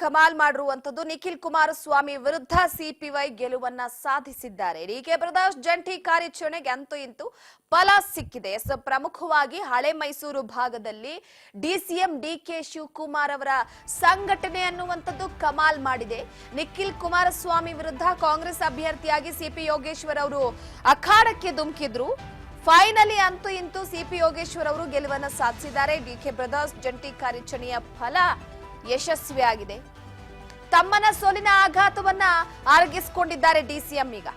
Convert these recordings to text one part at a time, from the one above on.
ಕಮಾಲ್ ಮಾಡಿರುವಂತದ್ದು ನಿಖಿಲ್ ಕುಮಾರಸ್ವಾಮಿ ವಿರುದ್ಧ ಸಿಪಿವೈ ಗೆಲುವನ್ನ ಸಾಧಿಸಿದ್ದಾರೆ. ಡಿಕೆ ಬ್ರದರ್ಸ್ ಜಂಟಿ ಕಾರ್ಯಾಚರಣೆಗೆ ಅಂತೂ ಇಂತೂ ಫಲ ಸಿಕ್ಕಿದೆ. ಪ್ರಮುಖವಾಗಿ ಹಳೆ ಮೈಸೂರು ಭಾಗದಲ್ಲಿ ಡಿಸಿಎಂ ಡಿಕೆ ಶಿವಕುಮಾರ್ ಅವರ ಸಂಘಟನೆ ಅನ್ನುವಂಥದ್ದು ಕಮಾಲ್ ಮಾಡಿದೆ. ನಿಖಿಲ್ ಕುಮಾರಸ್ವಾಮಿ ವಿರುದ್ಧ ಕಾಂಗ್ರೆಸ್ ಅಭ್ಯರ್ಥಿಯಾಗಿ ಸಿಪಿ ಯೋಗೇಶ್ವರ್ ಅವರು ಅಖಾಡಕ್ಕೆ ಧುಮುಕಿದ್ರು. ಫೈನಲಿ ಅಂತೂ ಇಂತೂ ಸಿಪಿ ಯೋಗೇಶ್ವರ್ ಅವರು ಗೆಲುವನ್ನ ಸಾಧಿಸಿದ್ದಾರೆ. ಡಿಕೆ ಬ್ರದರ್ಸ್ ಜಂಟಿ ಕಾರ್ಯಾಚರಣೆಯ ಫಲ ಯಶಸ್ವಿಯಾಗಿದೆ. ತಮ್ಮನ ಸೋಲಿನ ಆಘಾತವನ್ನ ಆರಗಿಸಿಕೊಂಡಿದ್ದಾರೆ ಡಿಸಿಎಂ. ಈಗ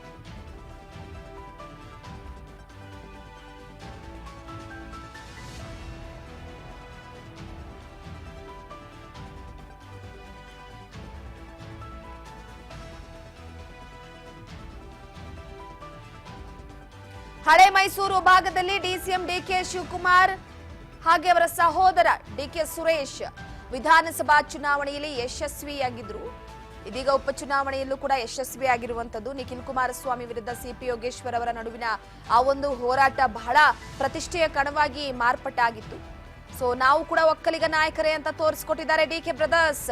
ಹಳೆ ಮೈಸೂರು ಭಾಗದಲ್ಲಿ ಡಿಸಿಎಂ ಡಿಕೆ ಶಿವಕುಮಾರ್ ಹಾಗೆ ಅವರ ಸಹೋದರ ಡಿಕೆ ಸುರೇಶ್ ವಿಧಾನಸಭಾ ಚುನಾವಣೆಯಲ್ಲಿ ಯಶಸ್ವಿಯಾಗಿದ್ರು. ಇದೀಗ ಉಪಚುನಾವಣೆಯಲ್ಲೂ ಕೂಡ ಯಶಸ್ವಿಯಾಗಿರುವಂತದ್ದು. ನಿಖಿಲ್ ಕುಮಾರಸ್ವಾಮಿ ವಿರುದ್ಧ ಸಿಪಿ ಯೋಗೇಶ್ವರ್ ಅವರ ನಡುವಿನ ಆ ಒಂದು ಹೋರಾಟ ಬಹಳ ಪ್ರತಿಷ್ಠೆಯ ಕಣವಾಗಿ ಮಾರ್ಪಟ್ಟಾಗಿತ್ತು. ಸೊ ನಾವು ಕೂಡ ಒಕ್ಕಲಿಗ ನಾಯಕರೇ ಅಂತ ತೋರಿಸಿಕೊಟ್ಟಿದ್ದಾರೆ ಡಿಕೆ ಬ್ರದರ್ಸ್.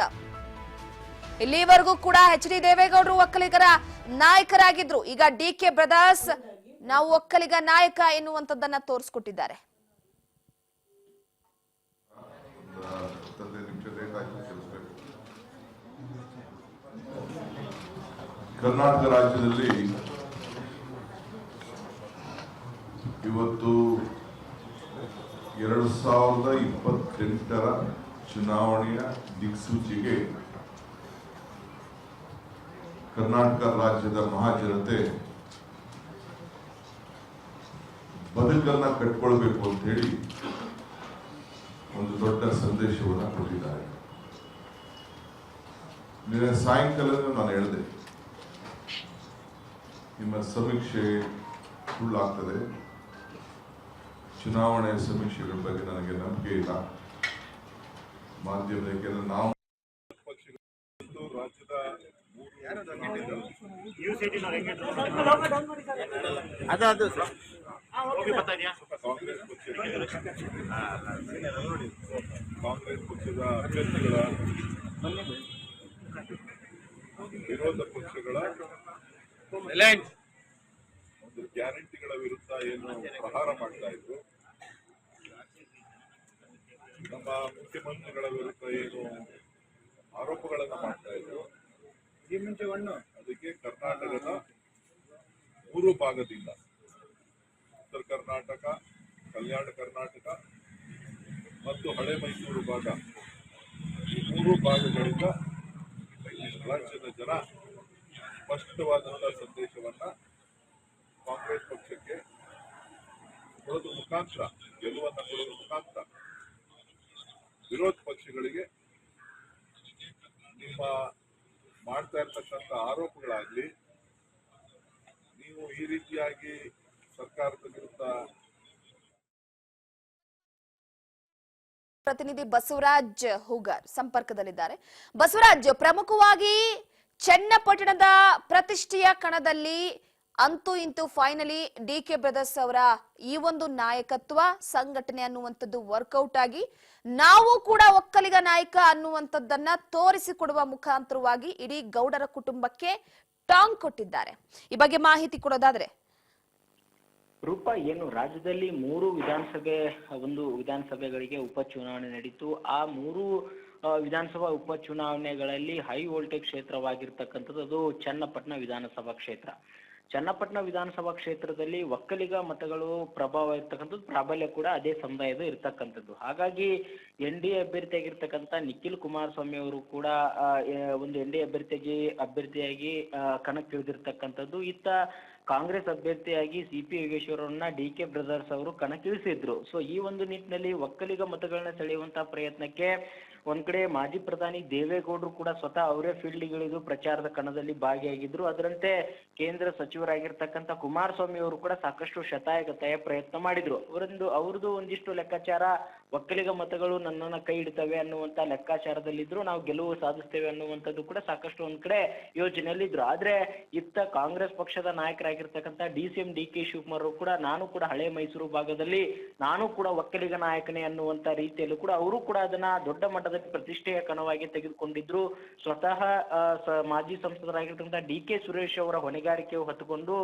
ಇಲ್ಲಿವರೆಗೂ ಕೂಡ ಎಚ್ ಡಿ ದೇವೇಗೌಡರು ಒಕ್ಕಲಿಗರ ನಾಯಕರಾಗಿದ್ರು. ಈಗ ಡಿಕೆ ಬ್ರದರ್ಸ್ ನಾವು ಒಕ್ಕಲಿಗ ನಾಯಕ ಎನ್ನುವಂಥದ್ದನ್ನ ತೋರಿಸಿಕೊಟ್ಟಿದ್ದಾರೆ. ಕರ್ನಾಟಕ ರಾಜ್ಯದಲ್ಲಿ ಇವತ್ತು 2028ರ ಚುನಾವಣೆಯ ದಿಕ್ಸೂಚಿಗೆ ಕರ್ನಾಟಕ ರಾಜ್ಯದ ಮಹಾಜನತೆ ಬದುಕನ್ನ ಕಟ್ಕೊಳ್ಬೇಕು ಅಂತ ಹೇಳಿ ಒಂದು ದೊಡ್ಡ ಸಂದೇಶವನ್ನು ಕೊಟ್ಟಿದ್ದಾರೆ. ನಿನ್ನೆ ಸಾಯಂಕಾಲ ನಾನು ಹೇಳಿದೆ, ನಿಮ್ಮ ಸಮೀಕ್ಷೆ ಸುಳ್ಳಾಗ್ತದೆ, ಚುನಾವಣೆ ಸಮೀಕ್ಷೆಗಳ ಬಗ್ಗೆ ನನಗೆ ನಂಬಿಕೆ ಇಲ್ಲ. ಮಾಧ್ಯಮಕ್ಕೆ ನಾವು ರಾಜ್ಯದ ಕಾಂಗ್ರೆಸ್ ಪಕ್ಷದ ಅಭ್ಯರ್ಥಿಗಳ ವಿರೋಧ ಪಕ್ಷಗಳ ಒಂದು ಗ್ಯಾರಂಟಿಗಳ ವಿರುದ್ಧ ಏನು ಪ್ರಹಾರ ಮಾಡ್ತಾ ಇದ್ರು, ನಮ್ಮ ಮುಖ್ಯಮಂತ್ರಿಗಳ ವಿರುದ್ಧ ಏನು ಆರೋಪಗಳನ್ನ ಮಾಡ್ತಾ ಇದ್ರು, ಅದಕ್ಕೆ ಕರ್ನಾಟಕದ 3 ಭಾಗದಿಂದ ಉತ್ತರ ಕರ್ನಾಟಕ, ಕಲ್ಯಾಣ ಕರ್ನಾಟಕ ಮತ್ತು ಹಳೆ ಮೈಸೂರು ಭಾಗ, ಈ 3 ಭಾಗಗಳಿಂದ ರಾಜ್ಯದ ಜನ ಸ್ಪಷ್ಟವಾದಂತಹ ಸಂದೇಶವನ್ನ ಕಾಂಗ್ರೆಸ್ ಪಕ್ಷಕ್ಕೆ ಕೊಡೋದ್ರ ಮುಖಾಂತರ, ಗೆಲುವನ್ನ ಕೊಡೋದ್ರ ಮುಖಾಂತರ ವಿರೋಧ ಪಕ್ಷಗಳಿಗೆ ನಿಮ್ಮ ಮಾಡ್ತಾ ಇರ್ತಕ್ಕಂಥ ಆರೋಪಗಳಾಗ್ಲಿ, ನೀವು ಈ ರೀತಿಯಾಗಿ ಸರ್ಕಾರದ ವಿರುದ್ಧ. ಪ್ರತಿನಿಧಿ ಬಸವರಾಜ್ ಹೂಗಾರ್ ಸಂಪರ್ಕದಲ್ಲಿದ್ದಾರೆ. ಬಸವರಾಜ್, ಪ್ರಮುಖವಾಗಿ ಚನ್ನಪಟ್ಟಣದ ಪ್ರತಿಷ್ಠೆಯ ಕಣದಲ್ಲಿ ಅಂತೂ ಇಂತೂ ಫೈನಲಿ ಡಿಕೆ ಬ್ರದರ್ಸ್ ಅವರ ಈ ಒಂದು ನಾಯಕತ್ವ ಸಂಘಟನೆ ಅನ್ನುವಂಥದ್ದು ವರ್ಕೌಟ್ ಆಗಿ ನಾವು ಕೂಡ ಒಕ್ಕಲಿಗ ನಾಯಕ ಅನ್ನುವಂಥದ್ದನ್ನ ತೋರಿಸಿಕೊಡುವ ಮುಖಾಂತರವಾಗಿ ಇಡೀ ಗೌಡರ ಕುಟುಂಬಕ್ಕೆ ಟಾಂಗ್ ಕೊಟ್ಟಿದ್ದಾರೆ. ಈ ಬಗ್ಗೆ ಮಾಹಿತಿ ಕೊಡೋದಾದ್ರೆ ರೂಪ, ಏನು ರಾಜ್ಯದಲ್ಲಿ 3 ವಿಧಾನಸಭೆಗಳಿಗೆ ಉಪಚುನಾವಣೆ ನಡೀತು. ಆ 3 ವಿಧಾನಸಭಾ ಉಪಚುನಾವಣೆಗಳಲ್ಲಿ ಹೈ ವೋಲ್ಟೇಜ್ ಕ್ಷೇತ್ರವಾಗಿರ್ತಕ್ಕಂಥದ್ದು ಅದು ಚನ್ನಪಟ್ಟಣ ವಿಧಾನಸಭಾ ಕ್ಷೇತ್ರ. ಚನ್ನಪಟ್ಟಣ ವಿಧಾನಸಭಾ ಕ್ಷೇತ್ರದಲ್ಲಿ ಒಕ್ಕಲಿಗ ಮತಗಳು ಪ್ರಭಾವ ಇರ್ತಕ್ಕಂಥದ್ದು, ಪ್ರಾಬಲ್ಯ ಕೂಡ ಅದೇ ಸಮುದಾಯದ ಇರ್ತಕ್ಕಂಥದ್ದು. ಹಾಗಾಗಿ NDA ಅಭ್ಯರ್ಥಿಯಾಗಿರ್ತಕ್ಕಂಥ ನಿಖಿಲ್ ಕುಮಾರಸ್ವಾಮಿ ಅವರು ಕೂಡ ಒಂದು NDA ಅಭ್ಯರ್ಥಿಯಾಗಿ ಕಣಕ್ಕಿಳಿದಿರ್ತಕ್ಕಂಥದ್ದು. ಇತ್ತ ಕಾಂಗ್ರೆಸ್ ಅಭ್ಯರ್ಥಿಯಾಗಿ ಸಿಪಿ ಯೋಗೇಶ್ವರ್ ಅವರನ್ನ ಡಿಕೆ ಬ್ರದರ್ಸ್ ಅವರು ಕಣಕ್ಕಿಳಿಸಿದ್ರು. ಸೊ ಈ ಒಂದು ನಿಟ್ಟಿನಲ್ಲಿ ಒಕ್ಕಲಿಗ ಮತಗಳನ್ನ ಸೆಳೆಯುವಂತಹ ಪ್ರಯತ್ನಕ್ಕೆ ಒಂದ್ ಕಡೆ ಮಾಜಿ ಪ್ರಧಾನಿ ದೇವೇಗೌಡರು ಕೂಡ ಸ್ವತಃ ಅವರೇ ಫೀಲ್ಡ್ಗಿಳಿದು ಪ್ರಚಾರದ ಕಣದಲ್ಲಿ ಭಾಗಿಯಾಗಿದ್ರು. ಅದರಂತೆ ಕೇಂದ್ರ ಸಚಿವರಾಗಿರ್ತಕ್ಕಂಥ ಕುಮಾರಸ್ವಾಮಿ ಅವರು ಕೂಡ ಸಾಕಷ್ಟು ಶತಾಯಗತಾಯ ಪ್ರಯತ್ನ ಮಾಡಿದ್ರು. ಅವ್ರದ್ದು ಒಂದಿಷ್ಟು ಲೆಕ್ಕಾಚಾರ ಒಕ್ಕಲಿಗ ಮತಗಳು ನನ್ನನ್ನ ಕೈ ಹಿಡಿತವೆ ಅನ್ನುವಂತ ಲೆಕ್ಕಾಚಾರದಲ್ಲಿದ್ರು, ನಾವು ಗೆಲುವು ಸಾಧಿಸ್ತೇವೆ ಅನ್ನುವಂಥದ್ದು ಕೂಡ ಸಾಕಷ್ಟು ಒಂದ್ ಕಡೆ ಯೋಚನೆಯಲ್ಲಿದ್ರು. ಆದ್ರೆ ಇತ್ತ ಕಾಂಗ್ರೆಸ್ ಪಕ್ಷದ ನಾಯಕರಾಗಿರ್ತಕ್ಕಂಥ DCM DK ಶಿವಕುಮಾರ್ ಅವರು ಕೂಡ ನಾನು ಕೂಡ ಹಳೆ ಮೈಸೂರು ಭಾಗದಲ್ಲಿ ನಾನು ಕೂಡ ಒಕ್ಕಲಿಗ ನಾಯಕನೇ ಅನ್ನುವಂತ ರೀತಿಯಲ್ಲೂ ಕೂಡ ಅವರು ಕೂಡ ಅದನ್ನ ದೊಡ್ಡ ಮಟ್ಟದಲ್ಲಿ ಪ್ರತಿಷ್ಠೆಯ ಕಣವಾಗಿ ತೆಗೆದುಕೊಂಡಿದ್ರು. ಸ್ವತಃ ಮಾಜಿ ಸಂಸದರಾಗಿರ್ತಕ್ಕಂಥ DK ಸುರೇಶ್ ಅವರ ಹೊಣೆಗಾರಿಕೆ ಹೊತ್ತುಕೊಂಡು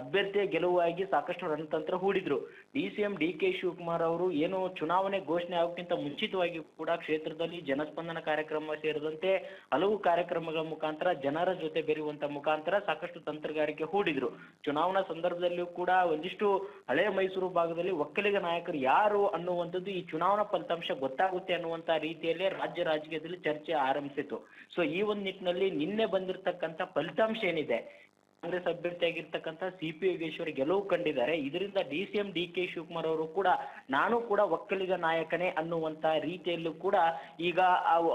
ಅಭ್ಯರ್ಥಿಯ ಗೆಲುವಾಗಿ ಸಾಕಷ್ಟು ರಣತಂತ್ರ ಹೂಡಿದ್ರು. DCM DK ಶಿವಕುಮಾರ್ ಅವರು ಏನು ಚುನಾವಣೆ ಘೋಷಣೆ ಆಗೋಕ್ಕಿಂತ ಮುಂಚಿತವಾಗಿ ಕೂಡ ಕ್ಷೇತ್ರದಲ್ಲಿ ಜನಸ್ಪಂದನ ಕಾರ್ಯಕ್ರಮ ಸೇರಿದಂತೆ ಹಲವು ಕಾರ್ಯಕ್ರಮಗಳ ಮುಖಾಂತರ ಜನರ ಜೊತೆ ಬೆರೆಯುವಂತ ಮುಖಾಂತರ ಸಾಕಷ್ಟು ತಂತ್ರಗಾರಿಕೆ ಹೂಡಿದ್ರು. ಚುನಾವಣಾ ಸಂದರ್ಭದಲ್ಲಿಯೂ ಕೂಡ ಒಂದಿಷ್ಟು ಹಳೆ ಮೈಸೂರು ಭಾಗದಲ್ಲಿ ಒಕ್ಕಲಿಗ ನಾಯಕರು ಯಾರು ಅನ್ನುವಂಥದ್ದು ಈ ಚುನಾವಣಾ ಫಲಿತಾಂಶ ಗೊತ್ತಾಗುತ್ತೆ ಅನ್ನುವಂತ ರೀತಿಯಲ್ಲೇ ರಾಜ್ಯ ರಾಜಕೀಯದಲ್ಲಿ ಚರ್ಚೆ ಆರಂಭಿಸಿತು. ಸೊ ಈ ಒಂದು ನಿಟ್ಟಿನಲ್ಲಿ ನಿನ್ನೆ ಬಂದಿರತಕ್ಕಂತ ಫಲಿತಾಂಶ ಏನಿದೆ, ಕಾಂಗ್ರೆಸ್ ಅಭ್ಯರ್ಥಿಯಾಗಿರ್ತಕ್ಕಂಥ CP ಯೋಗೇಶ್ವರ್ ಗೆಲುವು ಕಂಡಿದ್ದಾರೆ. ಇದರಿಂದ DCM DK ಶಿವಕುಮಾರ್ ಅವರು ಕೂಡ ನಾನು ಕೂಡ ಒಕ್ಕಲಿಗ ನಾಯಕನೇ ಅನ್ನುವಂತ ರೀತಿಯಲ್ಲೂ ಕೂಡ ಈಗ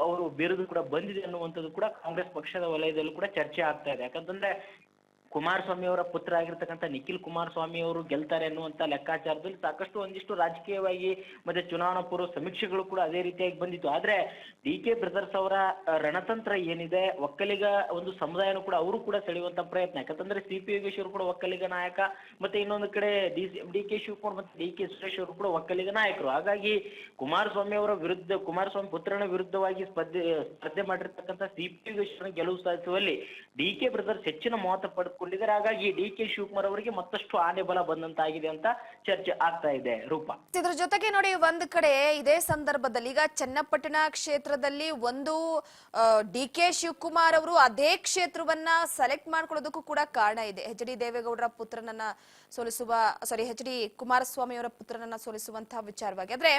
ಅವರು ಬಿರುದು ಕೂಡ ಬಂದಿದೆ ಅನ್ನುವಂಥದ್ದು ಕೂಡ ಕಾಂಗ್ರೆಸ್ ಪಕ್ಷದ ವಲಯದಲ್ಲೂ ಕೂಡ ಚರ್ಚೆ ಆಗ್ತಾ ಇದೆ. ಯಾಕಂತಂದ್ರೆ ಕುಮಾರಸ್ವಾಮಿ ಅವರ ಪುತ್ರ ಆಗಿರ್ತಕ್ಕಂಥ ನಿಖಿಲ್ ಕುಮಾರಸ್ವಾಮಿ ಅವರು ಗೆಲ್ತಾರೆ ಅನ್ನುವಂತ ಲೆಕ್ಕಾಚಾರದಲ್ಲಿ ಸಾಕಷ್ಟು ಒಂದಿಷ್ಟು ರಾಜಕೀಯವಾಗಿ ಮತ್ತೆ ಚುನಾವಣಾ ಪೂರ್ವ ಸಮೀಕ್ಷೆಗಳು ಕೂಡ ಅದೇ ರೀತಿಯಾಗಿ ಬಂದಿತ್ತು. ಆದ್ರೆ DK ಬ್ರದರ್ಸ್ ಅವರ ರಣತಂತ್ರ ಏನಿದೆ, ಒಕ್ಕಲಿಗ ಒಂದು ಸಮುದಾಯನೂ ಕೂಡ ಅವರು ಕೂಡ ಸೆಳೆಯುವಂತ ಪ್ರಯತ್ನ. ಯಾಕಂತಂದ್ರೆ CP ಯೋಗೇಶ್ವರ್ ಕೂಡ ಒಕ್ಕಲಿಗ ನಾಯಕ, ಮತ್ತೆ ಇನ್ನೊಂದು ಕಡೆ DK ಶಿವಕುಮಾರ್ ಮತ್ತೆ DK ಸುರೇಶ್ ಅವರು ಕೂಡ ಒಕ್ಕಲಿಗ ನಾಯಕರು. ಹಾಗಾಗಿ ಕುಮಾರಸ್ವಾಮಿ ಅವರ ವಿರುದ್ಧ, ಕುಮಾರಸ್ವಾಮಿ ಪುತ್ರನ ವಿರುದ್ಧವಾಗಿ ಸ್ಪರ್ಧೆ ಮಾಡಿರ್ತಕ್ಕಂಥ CP ಯೋಗೇಶ್ವರ್ ಗೆಲುವು ಸಾಧಿಸುವಲ್ಲಿ DK ಬ್ರದರ್ಸ್ ಹೆಚ್ಚಿನ ಮಹತ್ವ ಪಡೆದುಕೊಂಡಿದ್ದಾರೆ. ಹಾಗಾಗಿ DK ಶಿವಕುಮಾರ್ ಅವರಿಗೆ ಮತ್ತಷ್ಟು ಆನೆ ಬಲ ಬಂದಂತಾಗಿದೆ ಅಂತ ಚರ್ಚೆ ಆಗ್ತಾ ಇದೆ. ರೂಪಾ, ಇದ್ರ ಜೊತೆಗೆ ನೋಡಿ, ಒಂದ್ ಕಡೆ ಇದೇ ಸಂದರ್ಭದಲ್ಲಿ ಈಗ ಚನ್ನಪಟ್ಟಣ ಕ್ಷೇತ್ರದಲ್ಲಿ ಒಂದು DK ಶಿವಕುಮಾರ್ ಅವರು ಅದೇ ಕ್ಷೇತ್ರವನ್ನ ಸೆಲೆಕ್ಟ್ ಮಾಡ್ಕೊಳ್ಳೋದಕ್ಕೂ ಕೂಡ ಕಾರಣ ಇದೆ. HD ದೇವೇಗೌಡರ ಪುತ್ರನನ್ನ ಸೋಲಿಸುವ HD ಕುಮಾರಸ್ವಾಮಿ ಅವರ ಪುತ್ರನನ್ನ ಸೋಲಿಸುವಂತಹ ವಿಚಾರವಾಗಿ. ಆದ್ರೆ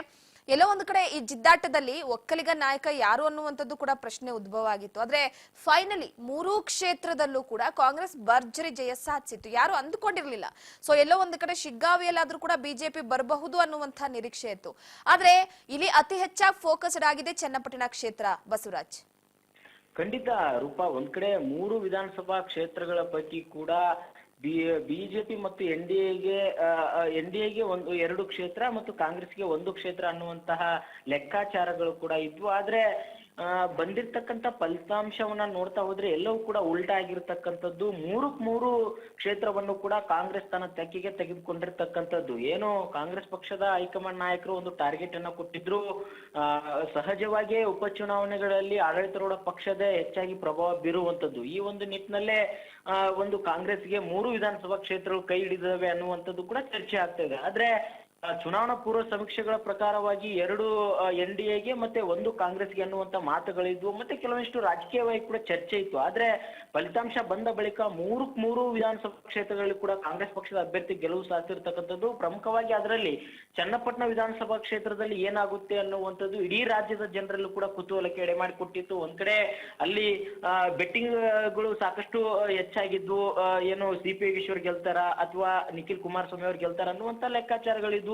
ಎಲ್ಲೋ ಒಂದು ಕಡೆ ಈ ಜಿದ್ದಾಟದಲ್ಲಿ ಒಕ್ಕಲಿಗ ನಾಯಕ ಯಾರು ಅನ್ನುವಂಥದ್ದು ಕೂಡ ಪ್ರಶ್ನೆ ಉದ್ಭವ ಆಗಿತ್ತು. ಆದ್ರೆ ಫೈನಲಿ ಮೂರೂ ಕ್ಷೇತ್ರದಲ್ಲೂ ಕೂಡ ಕಾಂಗ್ರೆಸ್ ಭರ್ಜರಿ ಜಯ ಸಾಧಿಸಿತ್ತು, ಯಾರು ಅಂದುಕೊಂಡಿರ್ಲಿಲ್ಲ. ಸೊ ಎಲ್ಲೋ ಒಂದು ಕಡೆ ಶಿಗ್ಗಾವಿಯಲ್ಲಾದ್ರೂ ಕೂಡ ಬಿಜೆಪಿ ಬರಬಹುದು ಅನ್ನುವಂತಹ ನಿರೀಕ್ಷೆ ಇತ್ತು. ಆದ್ರೆ ಇಲ್ಲಿ ಅತಿ ಹೆಚ್ಚಾಗಿ ಫೋಕಸ್ಡ್ ಆಗಿದೆ ಚನ್ನಪಟ್ಟಣ ಕ್ಷೇತ್ರ. ಬಸವರಾಜ್, ಖಂಡಿತ ರೂಪಾ, ಒಂದ್ ಕಡೆ 3 ವಿಧಾನಸಭಾ ಕ್ಷೇತ್ರಗಳ ಪೈಕಿ ಕೂಡ ಬಿಜೆಪಿ ಮತ್ತು ಎನ್ಡಿಎಗೆ 2 ಕ್ಷೇತ್ರ ಮತ್ತು ಕಾಂಗ್ರೆಸ್ಗೆ 1 ಕ್ಷೇತ್ರ ಅನ್ನುವಂತಹ ಲೆಕ್ಕಾಚಾರಗಳು ಕೂಡ ಇದ್ವು. ಆದ್ರೆ ಬಂದಿರ್ತಕ್ಕಂಥ ಫಲಿತಾಂಶವನ್ನ ನೋಡ್ತಾ ಹೋದ್ರೆ ಎಲ್ಲವೂ ಕೂಡ ಉಲ್ಟಾ ಆಗಿರ್ತಕ್ಕಂಥದ್ದು. 3 ಕ್ಷೇತ್ರವನ್ನು ಕೂಡ ಕಾಂಗ್ರೆಸ್ ತನ್ನ ತೆಕ್ಕೆಗೆ ತೆಗೆದುಕೊಂಡಿರ್ತಕ್ಕಂಥದ್ದು. ಏನು ಕಾಂಗ್ರೆಸ್ ಪಕ್ಷದ ಹೈಕಮಾಂಡ್ ನಾಯಕರು ಒಂದು ಟಾರ್ಗೆಟ್ ಅನ್ನ ಕೊಟ್ಟಿದ್ರು. ಸಹಜವಾಗಿಯೇ ಉಪಚುನಾವಣೆಗಳಲ್ಲಿ ಆಡಳಿತಾರೂಢ ಪಕ್ಷದ ಹೆಚ್ಚಾಗಿ ಪ್ರಭಾವ ಬೀರುವಂತದ್ದು. ಈ ಒಂದು ನಿಟ್ಟಿನಲ್ಲೇ ಒಂದು ಕಾಂಗ್ರೆಸ್ಗೆ 3 ವಿಧಾನಸಭಾ ಕ್ಷೇತ್ರಗಳು ಕೈ ಹಿಡಿದವೆ ಅನ್ನುವಂಥದ್ದು ಕೂಡ ಚರ್ಚೆ ಆಗ್ತಾ ಇದೆ. ಆದ್ರೆ ಚುನಾವಣಾ ಪೂರ್ವ ಸಮೀಕ್ಷೆಗಳ ಪ್ರಕಾರವಾಗಿ 2 NDAಗೆ ಮತ್ತೆ 1 ಕಾಂಗ್ರೆಸ್ಗೆ ಅನ್ನುವಂತ ಮಾತುಗಳಿದ್ವು. ಮತ್ತೆ ಕೆಲವೊಂದಿಷ್ಟು ರಾಜಕೀಯವಾಗಿ ಕೂಡ ಚರ್ಚೆ ಇತ್ತು. ಆದ್ರೆ ಫಲಿತಾಂಶ ಬಂದ ಬಳಿಕ 3 ವಿಧಾನಸಭಾ ಕ್ಷೇತ್ರಗಳಲ್ಲಿ ಕೂಡ ಕಾಂಗ್ರೆಸ್ ಪಕ್ಷದ ಅಭ್ಯರ್ಥಿ ಗೆಲುವು ಸಾಧಿಸಿರ್ತಕ್ಕಂಥದ್ದು. ಪ್ರಮುಖವಾಗಿ ಅದರಲ್ಲಿ ಚನ್ನಪಟ್ಟಣ ವಿಧಾನಸಭಾ ಕ್ಷೇತ್ರದಲ್ಲಿ ಏನಾಗುತ್ತೆ ಅನ್ನುವಂಥದ್ದು ಇಡೀ ರಾಜ್ಯದ ಜನರಲ್ಲೂ ಕೂಡ ಕುತೂಹಲಕ್ಕೆ ಎಡೆ ಮಾಡಿಕೊಟ್ಟಿತ್ತು. ಒಂದ್ ಕಡೆ ಅಲ್ಲಿ ಬೆಟ್ಟಿಂಗ್ಗಳು ಸಾಕಷ್ಟು ಹೆಚ್ಚಾಗಿದ್ವು. ಏನು CP ಯೋಗೇಶ್ವರ್ ಗೆಲ್ತಾರ ಅಥವಾ ನಿಖಿಲ್ ಕುಮಾರಸ್ವಾಮಿ ಅವ್ರು ಗೆಲ್ತಾರ ಅನ್ನುವಂತ ಲೆಕ್ಕಾಚಾರಗಳಿದ್ವು.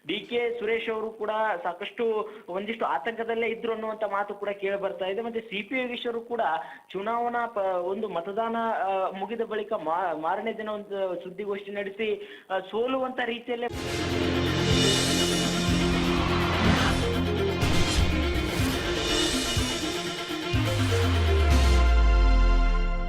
DK ಸುರೇಶ್ ಅವರು ಕೂಡ ಸಾಕಷ್ಟು ಒಂದಿಷ್ಟು ಆತಂಕದಲ್ಲೇ ಇದ್ರು ಅನ್ನುವಂತ ಮಾತು ಕೂಡ ಕೇಳಿ ಬರ್ತಾ ಇದೆ. ಮತ್ತೆ CP ಯೋಗೇಶ್ವರ್ ಕೂಡ ಚುನಾವಣಾ ಒಂದು ಮತದಾನ ಮುಗಿದ ಬಳಿಕ ಮಾರನೇ ದಿನ ಒಂದು ಸುದ್ದಿಗೋಷ್ಠಿ ನಡೆಸಿ ಸೋಲುವಂತ ರೀತಿಯಲ್ಲೇ